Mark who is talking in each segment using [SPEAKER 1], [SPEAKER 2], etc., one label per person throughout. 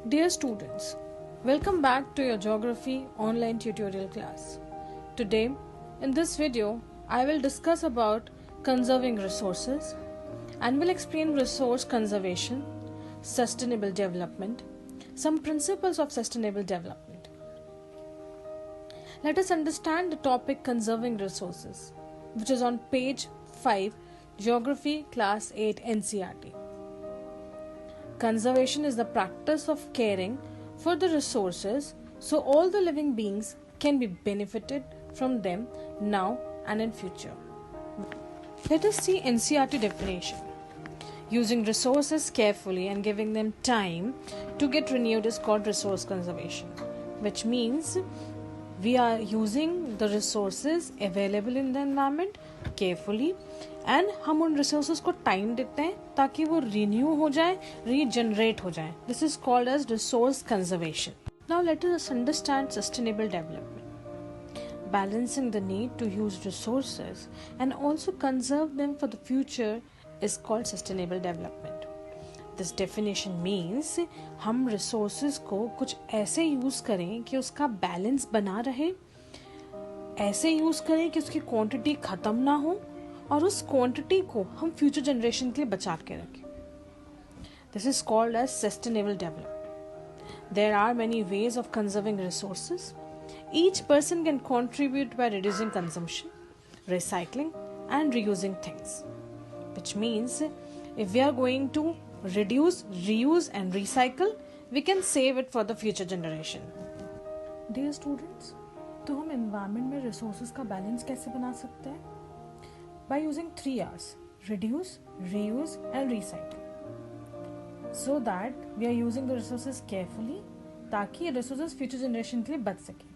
[SPEAKER 1] Dear students, welcome back to your geography online tutorial class. Today, in this video, I will discuss about conserving resources and will explain resource conservation, sustainable development, some principles of sustainable development. Let us understand the topic conserving resources, which is on page 5, Geography Class 8 NCERT. Conservation is the practice of caring for the resources so all the living beings can be benefited from them now and in future. Let us see NCERT definition. Using resources carefully and giving them time to get renewed is called resource conservation, which means we are using the resources available in the environment carefully and हम उन resources को time देते हैं ताकि वो renew हो जाए, regenerate हो जाए. This is called as resource conservation. Now let us understand sustainable development. Balancing the need to use resources and also conserve them for the future is called sustainable development. This definition means हम resources को कुछ ऐसे use करें कि उसका balance बना रहे, ऐसे यूज करें कि उसकी क्वांटिटी खत्म ना हो और उस क्वांटिटी को हम फ्यूचर जनरेशन के लिए बचा के रखें. This is called as sustainable development. There are many ways of conserving resources. Each person can contribute by reducing consumption, recycling and reusing things, which means if we are going to reduce, reuse and recycle, we can save it for the future generation. Dear students, तो हम environment में resources का balance कैसे बना सकते हैं? By using 3 R's: reduce, reuse and recycle. So that we are using the resources carefully ताकि ये resources future generation के लिए बच सके.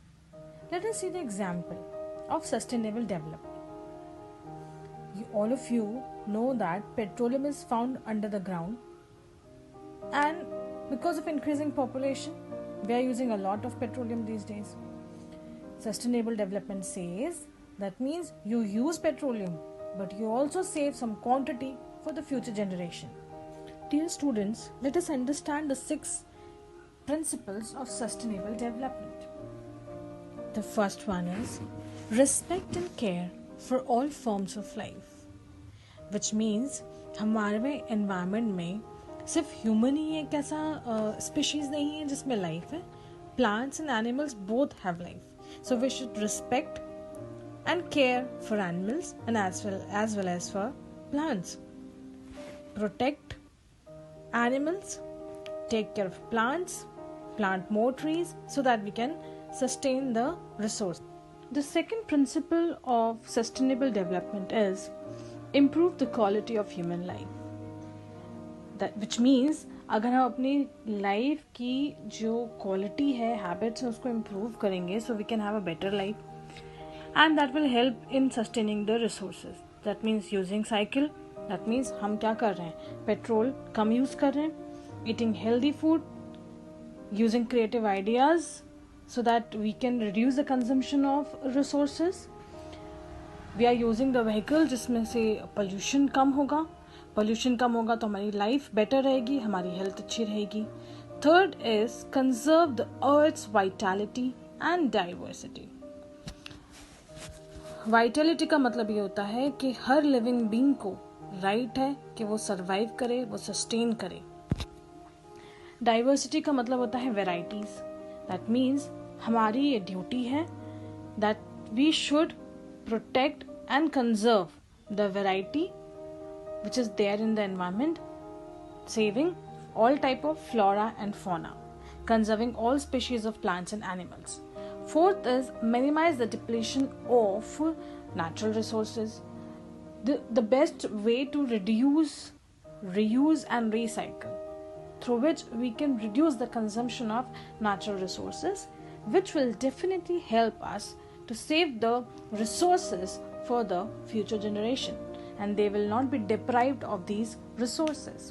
[SPEAKER 1] Let us see the example of sustainable development. All of you know that petroleum is found under the ground, and because of increasing population, we are using a lot of petroleum these days. Sustainable development says that means you use petroleum, but you also save some quantity for the future generation. Dear students, let us understand the 6 principles of sustainable development. The first one is respect and care for all forms of life, which means हमारे environment में सिर्फ human ही एक ऐसा species नहीं है जिसमें life है. Plants and animals both have life, so we should respect and care for animals and as well as for plants. Protect animals, take care of plants, plant more trees so that we can sustain the resource. The second principle of sustainable development is improve the quality of human life. Which means अगर हम अपनी life की जो quality है, habits हैं, उसको improve करेंगे so we can have a better life and that will help in sustaining the resources. That means using cycle. That means हम क्या कर रहे हैं, पेट्रोल कम यूज़ कर रहे हैं, eating healthy food, using creative ideas so that we can reduce the consumption of resources. We are using the vehicle जिसमें से पोल्यूशन कम होगा. पोल्यूशन कम होगा तो हमारी लाइफ बेटर रहेगी, हमारी हेल्थ अच्छी रहेगी. Third is conserve the earth's vitality and diversity. Vitality का मतलब ये होता है कि हर लिविंग बीइंग को राइट है कि वो सरवाइव करे, वो सस्टेन करे. डाइवर्सिटी का मतलब होता है वेराइटीज. दैट मीन्स हमारी ये ड्यूटी है that we should protect and conserve the variety which is there in the environment, saving all type of flora and fauna, conserving all species of plants and animals. Fourth is minimize the depletion of natural resources. The best way to reduce, reuse and recycle, through which we can reduce the consumption of natural resources, which will definitely help us to save the resources for the future generation, and they will not be deprived of these resources.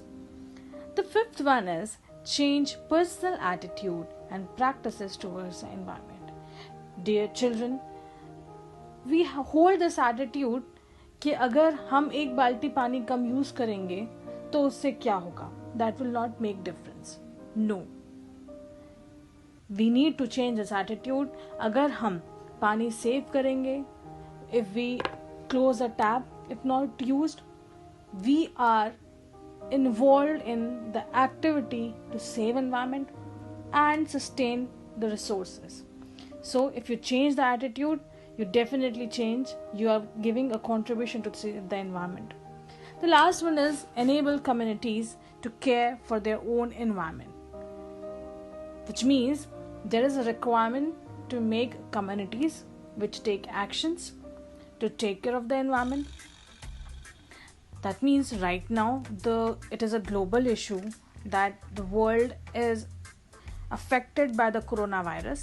[SPEAKER 1] The fifth one is change personal attitude and practices towards the environment. Dear children, we hold this attitude कि अगर हम एक बाल्टी पानी कम use करेंगे तो उससे क्या होगा, that will not make difference. No, we need to change this attitude. अगर हम पानी सेव करेंगे, if we close a tap if not used, we are involved in the activity to save environment and sustain the resources. So if you change the attitude, you definitely change. You are giving a contribution to save the environment. The last one is enable communities to care for their own environment, which means there is a requirement to make communities which take actions to take care of the environment. That means right now it is a global issue that the world is affected by the coronavirus.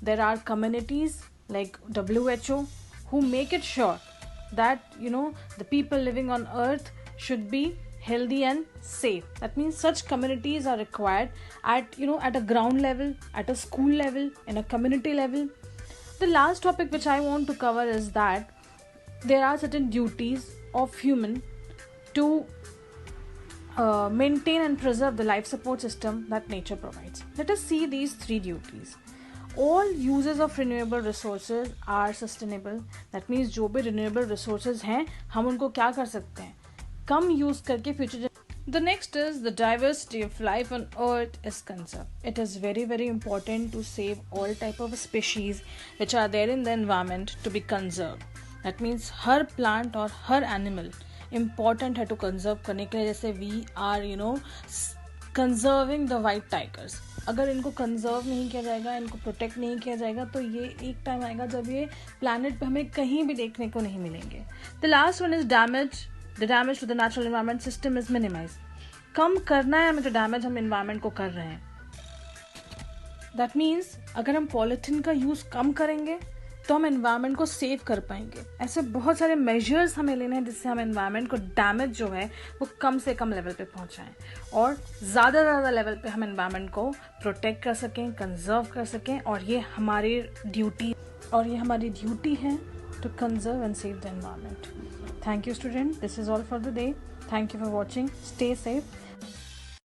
[SPEAKER 1] There are communities like WHO who make it sure that the people living on earth should be healthy and safe. That means such communities are required at a ground level, at a school level, in a community level. The last topic which I want to cover is that there are certain duties of human to maintain and preserve the life support system that nature provides. Let us see these 3 duties. All uses of renewable resources are sustainable. That means जो भी renewable resources हैं, हम उनको क्या कर सकते हैं, कम use करके future. The next is the diversity of life on earth is conserved. It is very very important to save all type of species which are there in the environment to be conserved. That means हर plant और हर animal important है to conserve करने के लिए. जैसे we are conserving the white tigers. अगर इनको कंजर्व नहीं किया जाएगा, इनको प्रोटेक्ट नहीं किया जाएगा, तो ये एक टाइम आएगा जब ये प्लैनेट पे हमें कहीं भी देखने को नहीं मिलेंगे. The last one is damage. The damage to the natural environment system is minimize. कम करना है हमें जो डैमेज हम एनवायरनमेंट को कर रहे हैं. दैट मीन्स अगर हम पॉलिथीन का यूज कम करेंगे तो हम एनवायरनमेंट को सेव कर पाएंगे. ऐसे बहुत सारे मेजर्स हमें लेने हैं जिससे हम एनवायरनमेंट को डैमेज जो है वो कम से कम लेवल पे पहुंचाएं और ज़्यादा लेवल पे हम एनवायरनमेंट को प्रोटेक्ट कर सकें, कंजर्व कर सकें. और ये हमारी ड्यूटी है to conserve and save the environment. Thank you student. This is all for the day. Thank you for watching. Stay safe.